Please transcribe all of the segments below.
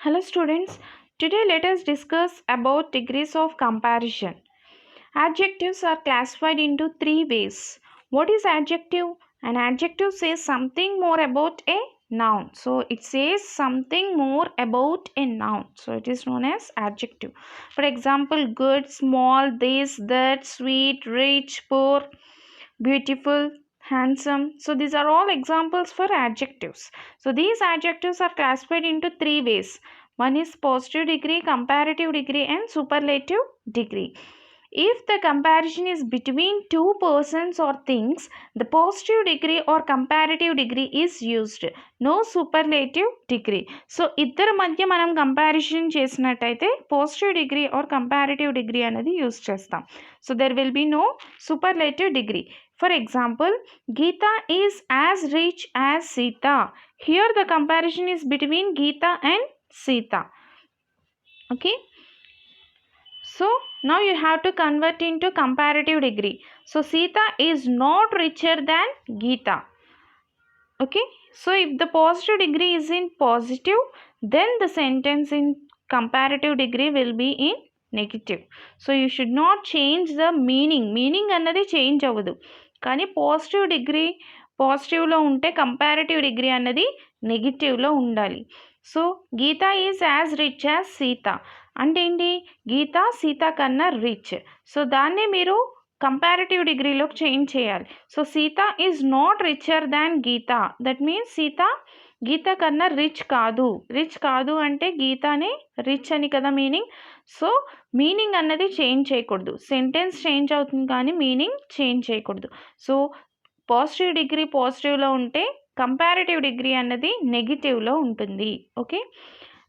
Hello students, today let us discuss about degrees of comparison. Adjectives are classified into three ways. What is adjective? An adjective says something more about a noun. So it says something more about a noun. So it is known as adjective. For example, good, small, this, that, sweet, rich, poor, beautiful, handsome. So these are all examples for adjectives. So these adjectives are classified into three ways. One is positive degree, comparative degree and superlative degree. If the comparison is between two persons or things, the positive degree or comparative degree is used. No superlative degree. So ఇద్దరి మధ్య మనం comparison చేసినట్టయితే positive degree or comparative degree అనేది use చేస్తాం. So there will be no superlative degree. For example, Geeta is as rich as Sita. Here the comparison is between Geeta and Sita. Okay. So now you have to convert into comparative degree. So Sita is not richer than Geeta. Okay. So if the positive degree is in positive, then the sentence in comparative degree will be in negative. So you should not change the meaning. Meaning అన్నది change అవ్వదు, కానీ positive degree పాజిటివ్లో ఉంటే comparative degree అన్నది నెగిటివ్లో ఉండాలి. So Gita is as rich as Sita అంటే ఏంటి? గీత సీత కన్నా రిచ్. సో దాన్ని మీరు కంపారిటివ్ డిగ్రీలోకి చేంజ్ చేయాలి. So Sita is not richer than Gita. That means Sita Gita కన్నా రిచ్ కాదు. రిచ్ కాదు అంటే గీతనే రిచ్ అని కదా మీనింగ్. సో మీనింగ్ అన్నది చేంజ్ చేయకూడదు. సెంటెన్స్ చేంజ్ అవుతుంది కానీ మీనింగ్ చేంజ్ చేయకూడదు. సో పాజిటివ్ డిగ్రీ పాజిటివ్లో ఉంటే కంపారిటివ్ డిగ్రీ అన్నది నెగిటివ్లో ఉంటుంది. Okay.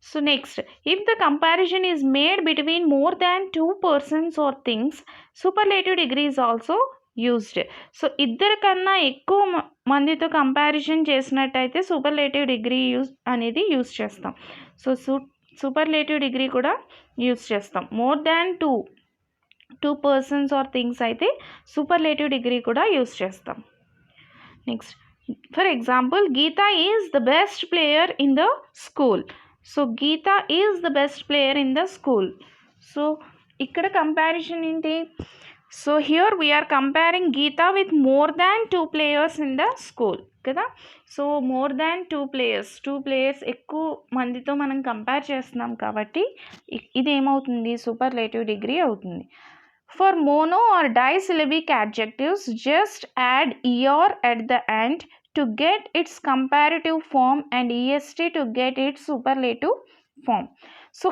So next, if the comparison is made between more than two persons or things, superlative degree is also used. So ఇద్దరికన్నా ఎక్కువ మందితో కంపారిజన్ చేసినట్టయితే సూపర్లేటివ్ డిగ్రీ అనేది యూజ్ చేస్తాం. సో సూపర్లేటివ్ డిగ్రీ కూడా యూజ్ చేస్తాం. More than two persons or things అయితే superlative degree కూడా యూజ్ చేస్తాం. Next, for example, Gita is the best player in the school. So Gita is the best player in the school. So ఇక్కడ comparison ఏంటి? So here we're comparing Gita with more than two players in the school కదా. So more than two players ఎక్కువ మందితో మనం compare చేస్తున్నాం కాబట్టి ఇది ఏమవుతుంది? సూపర్లేటివ్ డిగ్రీ అవుతుంది. For mono or disyllabic adjectives, just add er at the end to get its comparative form and est to get its superlative form. So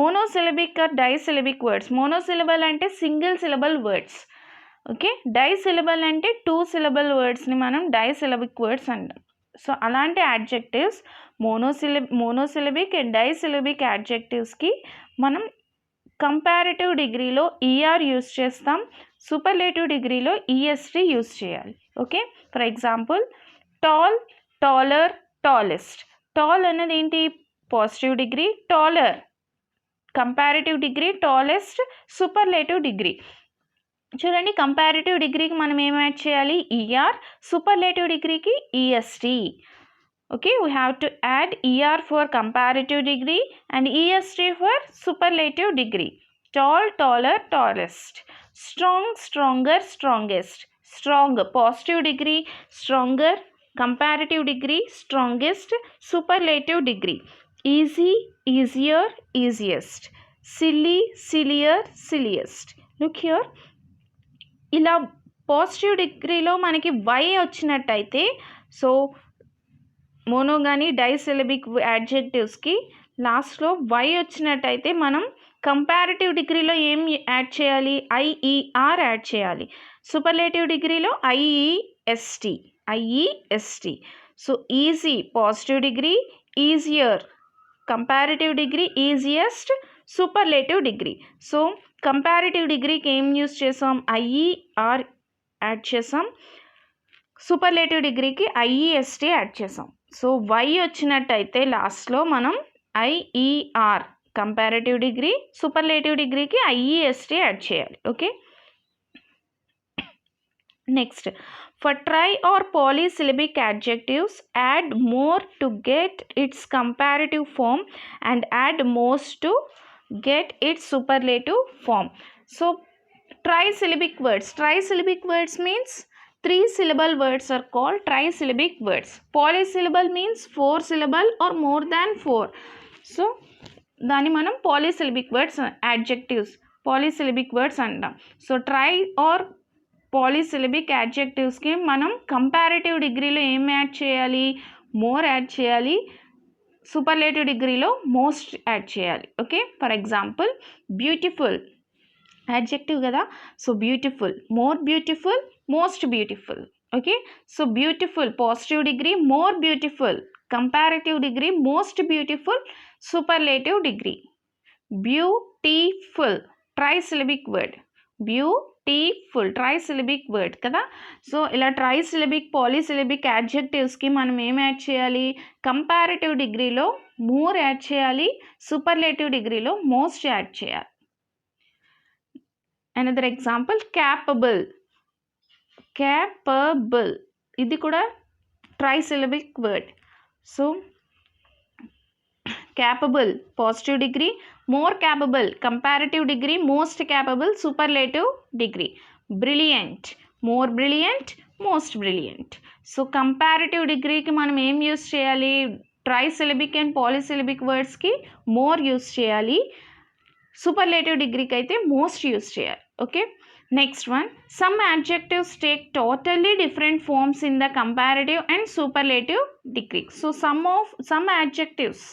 monosyllabic or disyllabic words. Monosyllable అంటే single syllable words. Okay. Disyllable అంటే two syllable వర్డ్స్ని మనం disyllabic words అంటాం. So అలాంటి adjectives monosyllabic and disyllabic యాడ్జెక్టివ్స్కి మనం comparative డిగ్రీలో ER use చేస్తాం, superlative డిగ్రీలో EST use చేయాలి. Okay. For example, tall, taller, tallest. Tall అనేది ఏంటి? Positive degree. Taller comparative degree. Tallest superlative degree. చూడండి, కంపారిటివ్ డిగ్రీకి మనం ఏం యాడ్ చేయాలి? ఈఆర్. సూపర్లేటివ్ డిగ్రీకి EST. Okay, we have to add er for comparative degree and est for superlative degree. Tall, taller, tallest. Strong, stronger, strongest. Strong, positive degree. Stronger, comparative degree. Strongest, superlative degree. Easy, easier, easiest. Silly, sillier, silliest. Look here. ఇలా positive డిగ్రీలో మనకి why వచ్చినట్టయితే, so mono కానీ disyllabic యాడ్జెక్టివ్స్కి లాస్ట్లో why వచ్చినట్టయితే మనం comparative డిగ్రీలో ఏం యాడ్ చేయాలి? ఐఈఆర్ యాడ్ చేయాలి. సూపర్లేటివ్ డిగ్రీలో IEST. So easy positive degree, easier comparative degree, easiest superlative degree. So comparative డిగ్రీకి ఏం యూస్ చేసాం? ఐఈఆర్ యాడ్ చేసాం. సూపర్లేటివ్ డిగ్రీకి ఐఈఎస్టీ యాడ్ చేసాం. సో వై వచ్చినట్టయితే లాస్ట్లో మనం ఐఈఆర్ కంపారిటివ్ డిగ్రీ, సూపర్లేటివ్ డిగ్రీకి ఐఈఎస్టీ యాడ్ చేయాలి. Okay. Next, For tri or polysyllabic adjectives, add more to get its comparative form and add most to get its superlative form. So trisyllabic words. Trisyllabic words means 3-syllable words are called trisyllabic words. Polysyllable means 4-syllable or more than 4. So దాన్ని మనం polysyllabic words adjectives polysyllabic words అంటాం. So tri or polysyllabic యాడ్జెక్టివ్స్కి మనం comparative డిగ్రీలో ఏం add చేయాలి, more add చేయాలి, superlative డిగ్రీలో మోస్ట్ యాడ్ చేయాలి. Okay, for example beautiful adjective కదా, so beautiful, more beautiful, most beautiful. Okay, so beautiful positive degree, more beautiful comparative degree, most beautiful superlative degree. Beautiful trisyllabic word, beautiful trisyllabic word కదా. So ఇలా trisyllabic పాలీసిలబిక్ యాడ్జెక్టివ్స్కి మనం ఏం add చేయాలి, comparative డిగ్రీలో more add చేయాలి, superlative డిగ్రీలో most add చేయాలి. అనదర్ ఎగ్జాంపుల్ capable, capable ఇది కూడా ట్రైసిలబిక్ వర్డ్. So capable positive degree, more capable comparative degree, most capable superlative degree. Brilliant, more brilliant, most brilliant. So comparative డిగ్రీకి మనం ఏం యూస్ చేయాలి, ట్రైసిలబిక్ అండ్ పాలీసిలబిక్ వర్డ్స్కి మోర్ యూస్ చేయాలి, సూపర్లేటివ్ డిగ్రీకి అయితే మోస్ట్ యూస్ చేయాలి. Okay, next one, some adjectives take totally different forms in the comparative and superlative degree. So some adjectives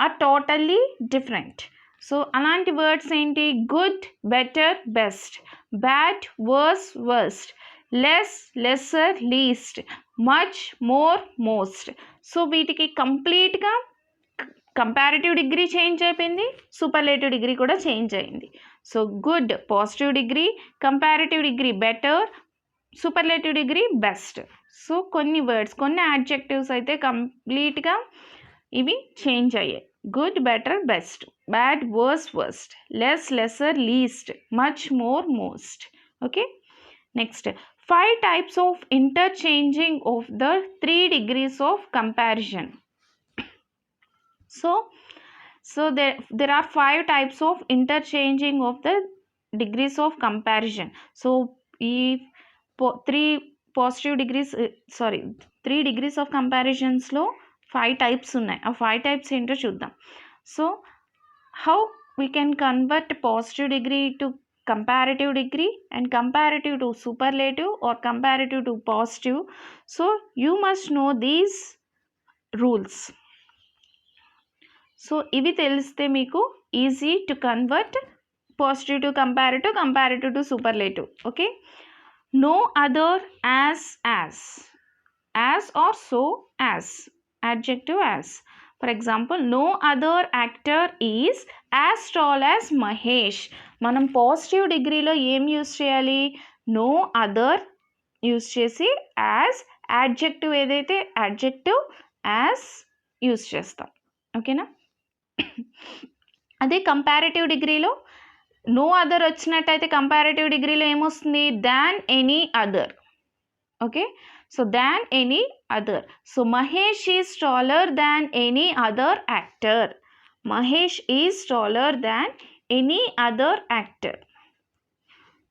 are totally different. So అలాంటి words ఏంటి, good, better, best, bad, worse, worst, less, lesser, least, much, more, most. So వీటికి కంప్లీట్గా comparative degree change అయిపోయింది, superlative degree కూడా change అయింది. So good positive degree, comparative degree better, superlative degree best. So కొన్ని words, కొన్ని adjectives అయితే కంప్లీట్గా ఇవి చేంజ్ అయ్యాయి. Good, better, best, bad, worse, worst, less, lesser, least, much, more, most. Okay, next 5 types of interchanging of the 3 degrees of comparison. So there are 5 types of interchanging of the degrees of comparison. So three degrees of comparisons లో 5 types ఉన్నాయి. ఆ 5 types ఏంటో చూద్దాం. So how we can convert positive degree to comparative degree and comparative to superlative or comparative to positive. So you must know these rules. So ఇవి తెలిస్తే మీకు easy to convert positive to comparative, comparative to superlative. Okay, no other, as or so, as adjective as. For example, no other actor is as tall as Mahesh. మనం positive డిగ్రీలో ఏం use చేయాలి, no other use చేసి as adjective, ఏదైతే adjective as use చేస్తాం. ఓకేనా, అదే comparative డిగ్రీలో నో అదర్ వచ్చినట్టయితే కంపారిటివ్ డిగ్రీలో ఏమొస్తుంది, than any other. Okay, so than any other. So Mahesh is taller than any other actor, Mahesh is taller than any other actor.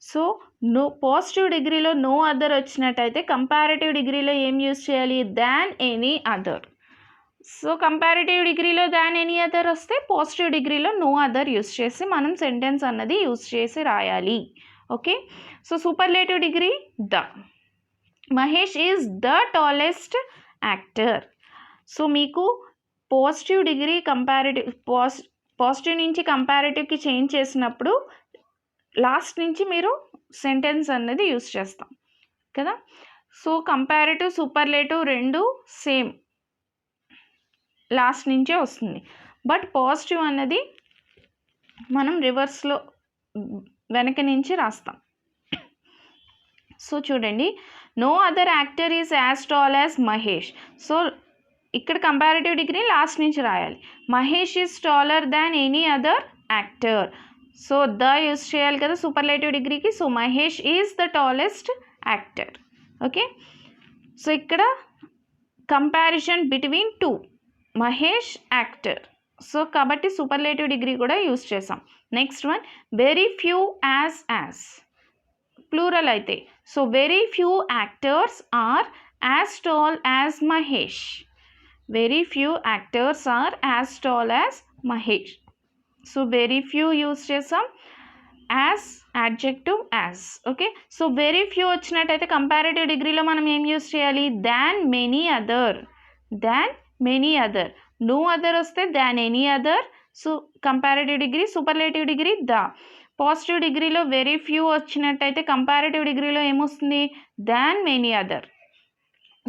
So no positive డిగ్రీలో no other వచ్చినట్టయితే comparative డిగ్రీలో ఏం use చేయాలి, than any other. So comparative డిగ్రీలో than any other వస్తే positive డిగ్రీలో no other use చేసి మనం సెంటెన్స్ అన్నది యూస్ చేసి రాయాలి. Okay, so superlative degree the, Mahesh is the tallest actor. So మీకు పాజిటివ్ డిగ్రీ కంపారిటివ్ పాజిటివ్ నుంచి కంపారిటివ్కి చేంజ్ చేసినప్పుడు లాస్ట్ నుంచి మీరు సెంటెన్స్ అన్నది యూస్ చేస్తాం కదా. సో కంపారిటివ్ సూపర్లేటివ్ రెండు సేమ్ లాస్ట్ నుంచే వస్తుంది, బట్ పాజిటివ్ అన్నది మనం రివర్స్లో వెనక నుంచి రాస్తాం. సో చూడండి, no other actor is as tall as Mahesh. So ఇక్కడ కంపారిటివ్ డిగ్రీ లాస్ట్ నుంచి రాయాలి. Mahesh is taller than any other actor. So the use చేయాలి కదా superlative degree. So Mahesh is the tallest actor. Okay. So ఇక్కడ comparison between two, Mahesh actor. So కాబట్టి superlative degree కూడా use చేసాం. Next one very few as plural అయితే. So very few actors are as tall as Mahesh. Very few actors are as tall as Mahesh. So very few use చేసాం, as adjective as. Okay. So very few వచ్చినట్టయితే comparative డిగ్రీలో మనం ఏం use చేయాలి? Than many other. Than many other. No other వస్తే than any other. So comparative degree. Superlative degree the. Positive డిగ్రీలో very few వచ్చినట్టయితే comparative డిగ్రీలో ఏమొస్తుంది? Than many other.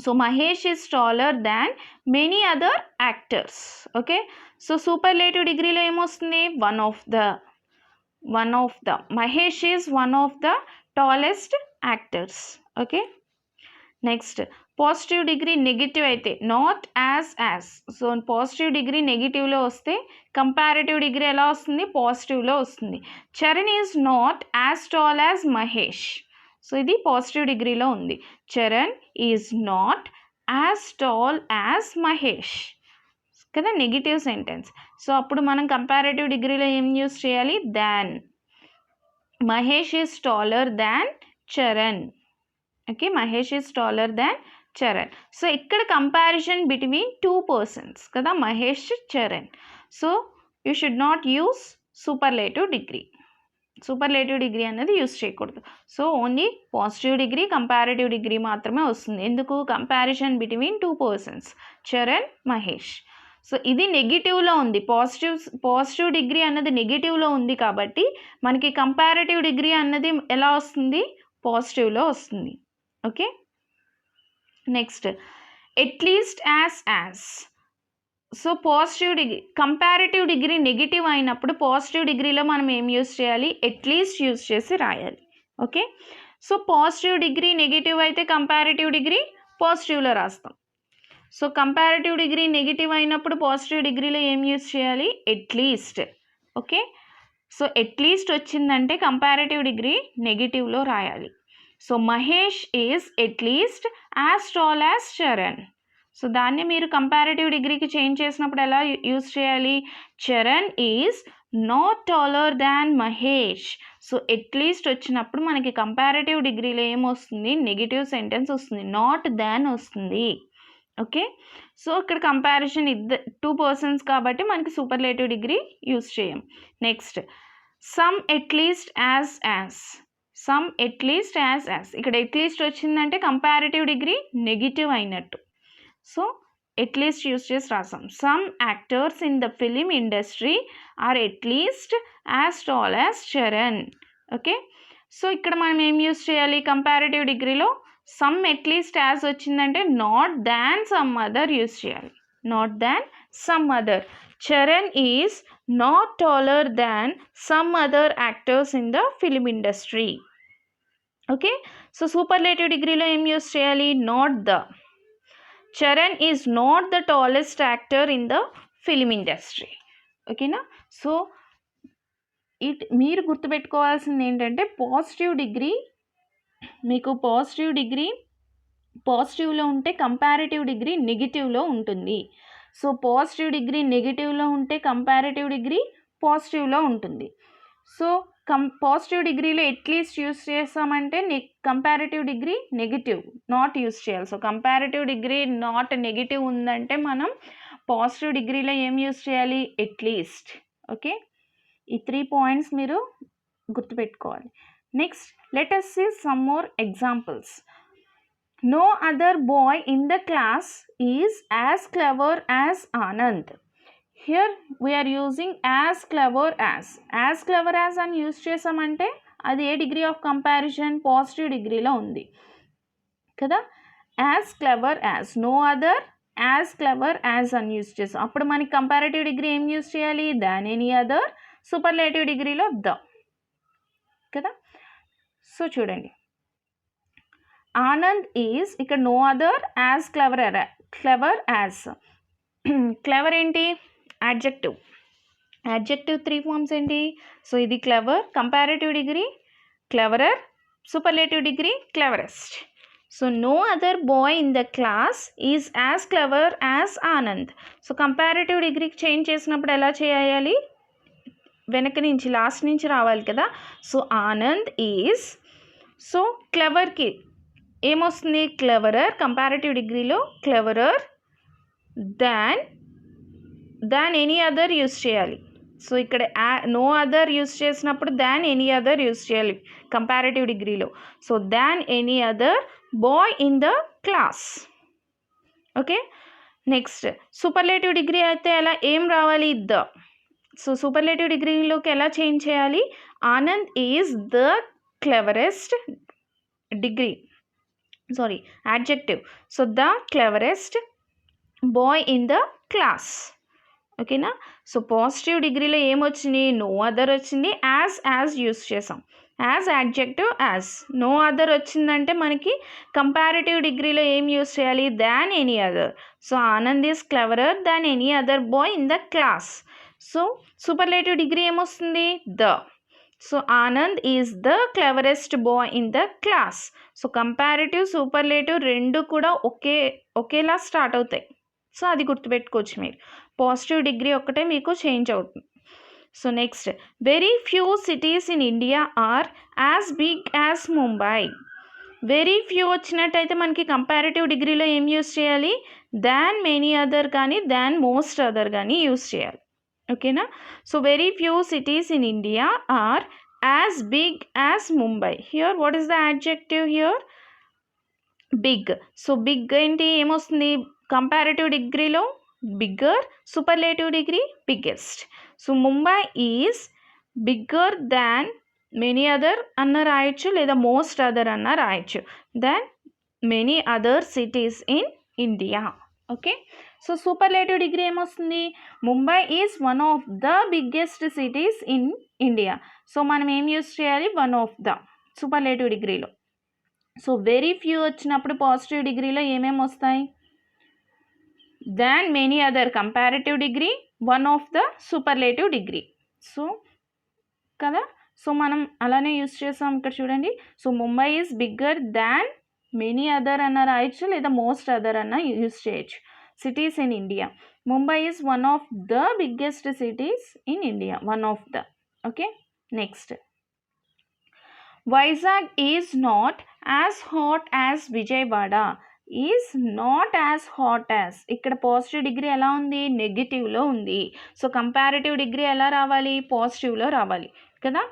So Mahesh is taller than many other actors. Okay. So superlative డిగ్రీలో ఏమొస్తుంది? One of the. Mahesh is one of the tallest actors. Okay. Next positive degree negative అయితే not as. So positive degree నెగిటివ్లో వస్తే comparative degree ఎలా వస్తుంది? పాజిటివ్లో వస్తుంది. Charan is not as tall as Mahesh. So ఇది పాజిటివ్ డిగ్రీలో ఉంది. Charan is not as tall as Mahesh కదా, నెగిటివ్ సెంటెన్స్. సో అప్పుడు మనం కంపారేటివ్ డిగ్రీలో ఏం యూస్ చేయాలి? Than. Mahesh is taller than Charan. Okay. Mahesh is taller than Charan. So ఇక్కడ కంపారిజన్ బిట్వీన్ టూ పర్సన్స్ కదా, Mahesh Charan. So you should not use superlative degree. Superlative degree అనేది use చేయకూడదు. So only positive degree, comparative degree మాత్రమే వస్తుంది. ఎందుకు? Comparison between two persons, Charan Mahesh. So ఇది నెగిటివ్లో ఉంది. పాజిటివ్ డిగ్రీ అన్నది నెగిటివ్లో ఉంది కాబట్టి మనకి కంపారేటివ్ డిగ్రీ అన్నది ఎలా వస్తుంది? పాజిటివ్లో వస్తుంది. Okay. Next at least as. So positive degree, comparative degree negative అయినప్పుడు పాజిటివ్ డిగ్రీలో మనం ఏం యూస్ చేయాలి? అట్లీస్ట్ యూస్ చేసి రాయాలి. Okay. So positive degree negative అయితే కంపారేటివ్ డిగ్రీ పాజిటివ్లో రాస్తాం. సో కంపారేటివ్ డిగ్రీ నెగిటివ్ అయినప్పుడు పాజిటివ్ డిగ్రీలో ఏం యూస్ చేయాలి? అట్లీస్ట్. ఓకే. సో అట్లీస్ట్ వచ్చిందంటే కంపారేటివ్ డిగ్రీ నెగిటివ్లో రాయాలి. So Mahesh is at least as tall as Charan. So దాన్ని మీరు కంపారేటివ్ డిగ్రీకి చేంజ్ చేసినప్పుడు ఎలా యూస్ చేయాలి? Charan is not taller than Mahesh. So at least వచ్చినప్పుడు మనకి కంపారేటివ్ డిగ్రీలో ఏమొస్తుంది? నెగిటివ్ సెంటెన్స్ వస్తుంది, నాట్ దాన్ వస్తుంది. ఓకే. సో ఇక్కడ కంపారిజన్ టూ పర్సన్స్ కాబట్టి మనకి సూపర్లేటివ్ డిగ్రీ యూస్ చేయం. Next some at least as. Some at least as. ఇక్కడ అట్లీస్ట్ వచ్చిందంటే కంపారేటివ్ డిగ్రీ నెగిటివ్ అయినట్టు. సో అట్లీస్ట్ యూస్ చేసి రాసాం. Some actors in the film industry are at least as tall as Charan. Okay. So ఇక్కడ మనం ఏం యూస్ చేయాలి? కంపారేటివ్ డిగ్రీలో సమ్ అట్లీస్ట్ యాజ్ వచ్చిందంటే not than some other use చేయాలి. Not than some other. Charan is not taller than some other actors in the film industry. Okay. So superlative డిగ్రీలో ఏం use చేయాలి? Not the. Charan is not the tallest actor in the film industry. ఓకేనా. So మీరు గుర్తుపెట్టుకోవాల్సింది ఏంటంటే positive degree, మీకు positive degree పాజిటివ్లో ఉంటే కంపారేటివ్ డిగ్రీ నెగిటివ్లో ఉంటుంది. సో పాజిటివ్ డిగ్రీ నెగిటివ్లో ఉంటే కంపారేటివ్ డిగ్రీ పాజిటివ్లో ఉంటుంది. సో పాజిటివ్ డిగ్రీలో అట్లీస్ట్ యూస్ చేస్తామంటే comparative degree negative not use చేయాలి. So comparative degree not negative ఉందంటే మనం పాజిటివ్ డిగ్రీలో ఏం యూస్ చేయాలి? అట్లీస్ట్. ఓకే. ఈ 3 పాయింట్స్ మీరు గుర్తుపెట్టుకోవాలి. Next let us see some more examples. No other boy in the class is as clever as Anand. Here we are using as clever as. As clever as అని use చేసామంటే అది ఏ degree of comparison? Positive డిగ్రీలో ఉంది కదా. As clever as, no other, as clever as అని use చేసాం. అప్పుడు మనకి కంపారేటివ్ డిగ్రీ ఏం యూస్ చేయాలి? Than any other. సూపర్లేటివ్ డిగ్రీలో ద కదా. సో చూడండి, ఆనంద్ ఈజ్ ఇక్కడ no other, as clever as. Clever ఏంటి? యాడ్జెక్టివ్. యాడ్జెక్టివ్ 3 ఫార్మ్స్ ఏంటి? సో ఇది clever, comparative degree cleverer, superlative degree cleverest. So no other boy in the class is as clever as Anand. So comparative డిగ్రీకి change చేసినప్పుడు ఎలా చేయాలి, వెనక నుంచి last నుంచి రావాలి కదా. సో ఆనంద్ ఈజ్, సో క్లవర్కి ఏమొస్తుంది, క్లవరర్, కంపారిటివ్ డిగ్రీలో క్లవరర్ దాన్ ఎనీ అదర్ యూస్ చేయాలి. సో ఇక్కడ నో అదర్ యూస్ చేసినప్పుడు దాన్ ఎనీ అదర్ యూస్ చేయాలి కంపారిటివ్ డిగ్రీలో. So than any other boy in the class. Okay, next superlative degree అయితే ఎలా ఏం రావాలి, ద. సో సూపర్లేటివ్ డిగ్రీలోకి ఎలా చేంజ్ చేయాలి, Anand is the cleverest degree, sorry adjective. So the cleverest boy in the class. ఓకేనా. So positive డిగ్రీలో ఏమొచ్చింది, no other వచ్చింది, యాజ్ యూస్ చేసాం, as adjective as. No other వచ్చిందంటే మనకి కంపారిటివ్ డిగ్రీలో ఏం యూస్ చేయాలి, than any other. So Anand is cleverer than any other boy in the class. So superlative degree ఏమొస్తుంది, the. So Anand is the cleverest boy in the class. So comparative superlative రెండు కూడా ఒకేలా start అవుతాయి. So అది గుర్తుపెట్టుకోవచ్చు మీరు. Positive degree ఒక్కటే మీకు చేంజ్ అవుతుంది. So next, very few cities in India are as big as Mumbai. Very few వచ్చినట్టయితే మనకి కంపారిటివ్ డిగ్రీలో ఏం యూస్ చేయాలి, దాన్ మెనీ అదర్ కానీ దాన్ మోస్ట్ అదర్ కానీ యూస్ చేయాలి. ఓకేనా. So very few cities in India are as big as Mumbai. Here what is the adjective here, big. So big ఏంటి, ఏమొస్తుంది, కంపారిటివ్ డిగ్రీలో bigger, superlative degree biggest. So Mumbai is bigger than many other అన్న రాయొచ్చు, లేదా most other అన్న రాయొచ్చు, than many other cities in India. Okay. So superlative degree ఏమొస్తుంది, Mumbai is one of the biggest cities in India. So మనం ఏం use చేయాలి, one of the superlative డిగ్రీలో. సో వెరీ ఫ్యూ వచ్చినప్పుడు పాజిటివ్ డిగ్రీలో ఏమేమి వస్తాయి, దాన్ many other comparative degree, one of the superlative degree. So కదా, సో మనం అలానే యూస్ చేసాం ఇక్కడ చూడండి. So Mumbai is bigger than many other అన్న రాయొచ్చు, లేదా మోస్ట్ అదర్ అన్న యూస్ చేయొచ్చు. Cities in India, Mumbai is one of the biggest cities in India, one of the. Okay. Next, Vizag is not as hot as Vijayawada. Is not as hot as, ఇక్కడ positive degree ఎలా ఉంది, నెగిటివ్లో ఉంది. So comparative degree ఎలా రావాలి, పాజిటివ్లో రావాలి కదా.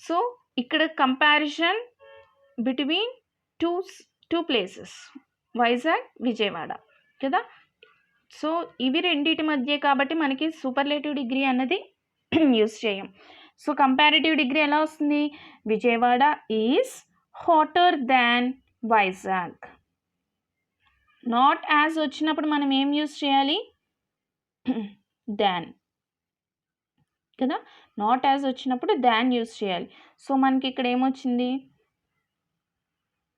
So ఇక్కడ comparison between two places, Vizag Vijayawada కదా. సో ఇవి రెండింటి మధ్య కాబట్టి మనకి సూపర్లేటివ్ డిగ్రీ అన్నది యూస్ చేయం. సో కంపారిటివ్ డిగ్రీ ఎలా వస్తుంది, Vijayawada is hotter than Vizag. Not as వచ్చినప్పుడు మనం ఏం యూస్ చేయాలి, దాన్ కదా. నాట్ యాజ్ వచ్చినప్పుడు దాన్ యూస్ చేయాలి. సో మనకి ఇక్కడ ఏమొచ్చింది,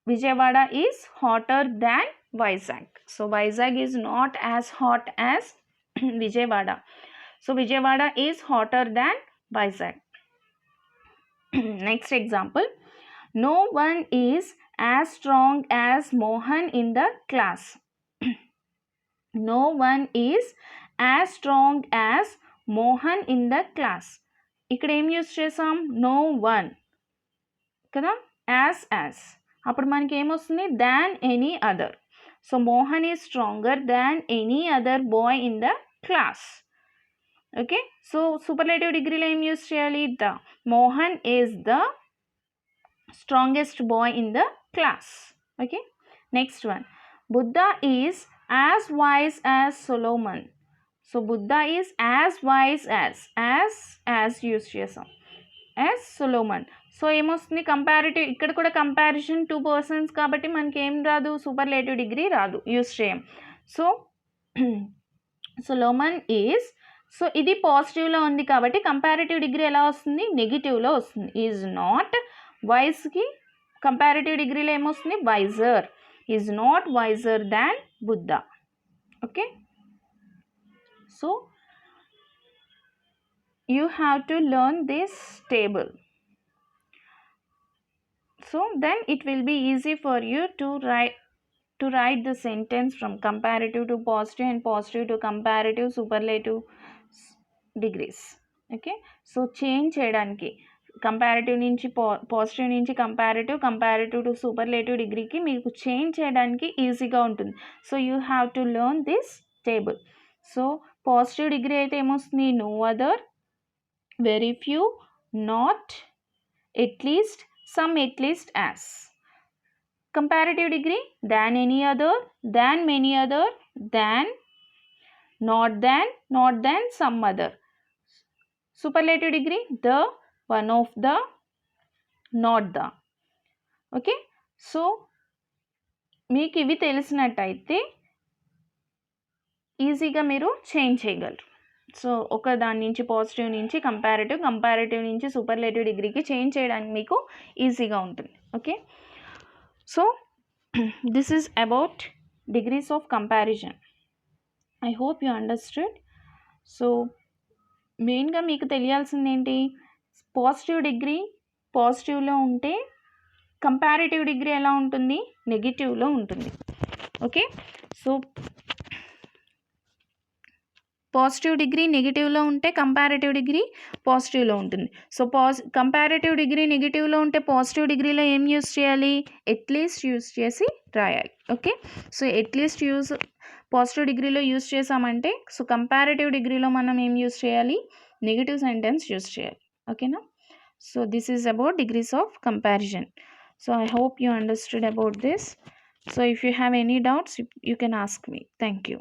Vijayawada is hotter than Vizag. So Vizag is not as hot as Vijayawada. So Vijayawada is hotter than Vizag. Next example, no one is as strong as Mohan in the class. No one is as strong as Mohan in the class. ఇక్కడ ఏం use చేసాం, no one కదా, as. అప్పుడు మనకి ఏమొస్తుంది, than any other. So Mohan is stronger than any other boy in the class. Okay. So superlative డిగ్రీలో ఏం use చేయాలి, the. Mohan is the strongest boy in the class. Okay. Next one, Buddha is as wise as Solomon. So Buddha is as wise as use chesam, as Solomon. So ఏమొస్తుంది, comparative, ఇక్కడ కూడా comparison two persons కాబట్టి మనకి ఏం రాదు, superlative degree రాదు, use చేయం. So Solomon is, so ఇది పాజిటివ్లో ఉంది కాబట్టి కంపారిటివ్ డిగ్రీ ఎలా వస్తుంది, నెగిటివ్లో వస్తుంది. ఈజ్ నాట్, వైజ్కి కంపారిటివ్ డిగ్రీలో ఏమొస్తుంది, wiser. Is not wiser than Buddha. Okay. So you have to learn this table. So then it will be easy for you to to write the sentence from comparative to positive and positive to comparative superlative degrees. Okay, so change చేయడానికి comparative నుంచి positive నుంచి comparative to superlative డిగ్రీకి మీకు change చేయడానికి ఈజీగా ఉంటుంది. So you have to learn this table. So positive degree అయితే ఏమొస్తుంది? No other, very few, not, at least, some, at least, as. Comparative degree, than any other, than many other, than, not than, some other. Superlative degree, the, one of the, not the. Okay, so మీకు ఇవి తెలిసినట్టయితే ఈజీగా మీరు change చేయగలరు. So ఒక దాని నుంచి positive నుంచి comparative నుంచి సూపర్లేటివ్ డిగ్రీకి చేంజ్ చేయడానికి మీకు ఈజీగా ఉంటుంది. Okay, so this is about degrees of comparison. I hope you understood. So మెయిన్గా మీకు తెలియాల్సింది ఏంటి? పాజిటివ్ డిగ్రీ పాజిటివ్లో ఉంటే కంపారిటివ్ డిగ్రీ ఎలా ఉంటుంది? నెగిటివ్లో ఉంటుంది. ఓకే, సో పాజిటివ్ డిగ్రీ నెగిటివ్లో ఉంటే కంపారిటివ్ డిగ్రీ పాజిటివ్లో ఉంటుంది. సో కంపారిటివ్ డిగ్రీ నెగిటివ్లో ఉంటే పాజిటివ్ డిగ్రీలో ఏం యూస్ చేయాలి? ఎట్లీస్ట్ యూస్ చేసి రాయాలి. ఓకే, సో ఎట్లీస్ట్ పాజిటివ్ డిగ్రీలో యూస్ చేసామంటే సో కంపారిటివ్ డిగ్రీలో మనం ఏం యూస్ చేయాలి? నెగిటివ్ సెంటెన్స్ యూస్ చేయాలి. ఓకేనా? So this is about degrees of comparison. So I hope you understood about this. So if you have any doubts, you can ask me. Thank you.